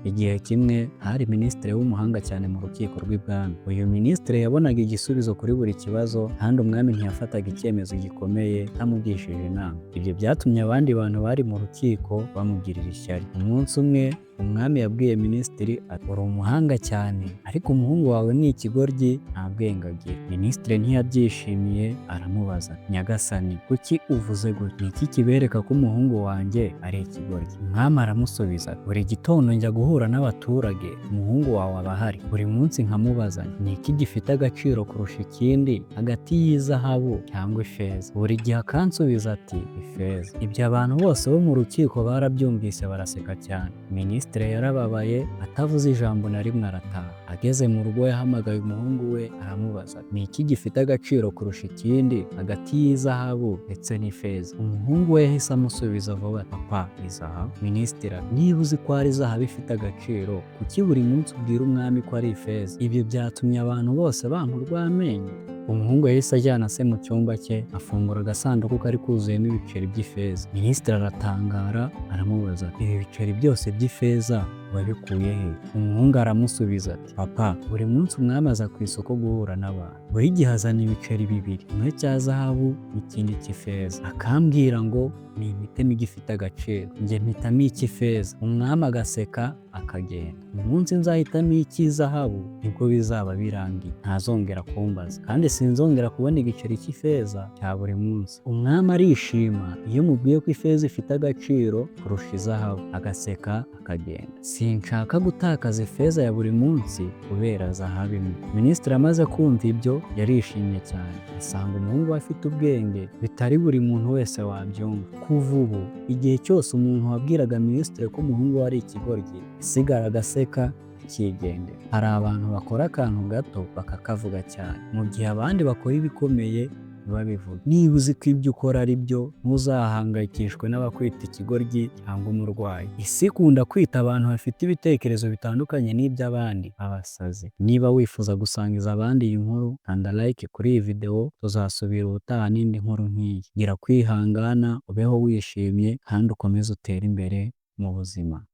Igihe kimwe hari minisitiri w'umuhanga cyane mu rukiko rw'ibwami. Uyu minisitiri yabonaga igisubizo kuri buri kibazo kandi umwami ntiyafataga icyemezo gikomeye atamugishije inama. Ibyo byatumye abandi bantu bari mu rukiko bamugirira ishyari. Umunsi umwe umwami yabwiye minisitiri ati uri umuhanga cyane ariko umuhungu wawe ni ikigoryi nta bwenge agira. Minisitiri ntiyabyishimiye aramubaza nyagasani kuki uvuze gutya? Ni iki kibereka ko umuhungu wanjye ari ikigoryi? Umwami aramusubiza buri gitondo njya guhura n'abaturage umuhungu wawe aba ahari, buri munsi nkamubaza ni iki gifite agaciro kurusha ikindi hagati y'izahabu cyangwa ifeza? Buri gihe akansubiza ati ifeza. Ibyo abantu bose bo mu rukiko barabyumvise baraseka cyane. Minisitiri yarababaye atavuze ijambo na rimwe arataha. Ageze mu rugo yahamagaye umuhungu we aramubaza ni iki gifite agaciro kurusha ikindi hagati y'izahabu ndetse n'ifeza? Umuhungu we yahise amusubiza vuba papa izahabu. Minisitiri niba uzi ko ari izahabu ifite agaciro kuki buri munsi ubwira umwami ko ari ifeza? Ibyo byatumye abantu bose bampa urw'amenyo. Umuhungu yahise ajyana se mu cyumba cye afungura agasanduku kari kuzuyemo ibiceri by'ifeza. Minisitiri aratangara aramubaza ibi biceri byose by'ifeza wabikuye he? Umuhungu aramusubiza ati papa buri munsi umwami aza ku isoko guhura n'abantu, buri gihe azana ibiceri bibiri, kimwe cya zahabu n'ikindi cy'ifeza, akambwira ngo ni imitemo igifite agaciro, njye mpitamo icy'ifeza. Umwami agaseka akagenda. Umunsi nzahitamo icy'izahabu nibwo bizaba birangiye, ntazongera kumbaza kandi sinzongera kubona igiceri cy'ifeza cya buri munsi. Umwami arishima iyo mubwiye ko ifeza ifite agaciro kurusha izahabu, agaseka akagenda. Sinshaka gutakaza ifeza ya buri munsi kubera zahabu imwe. Minisitiri amaze kumva ibyo yarishimye cyane, asanga umuhungu we afite ubwenge bitari buri muntu wese wabyumva. Kuva ubu igihe cyose umuntu wabwiraga minisitiri ko umuhungu we ari ikigoryi asigara agaseka akigendera. Hari abantu bakora akantu gato bakakavuga cyane mu gihe abandi bakora ibikomeye babivuga. Niba uzi ko ibyo ukora ari byo ntuzahangayikishwe n'abakwita ikigoryi cyangwa umurwayi. Isi ikunda kwita abantu bafite ibitekerezo bitandukanye n'iby'abandi abasazi. Niba wifuza gusangiza abandi iyi nkuru kanda like kuri iyi video, tuzasubira ubutaha n'indi nkuru nk'iyi. Gira kwihangana ubeho wishimye kandi ukomeze utere imbere mu buzima.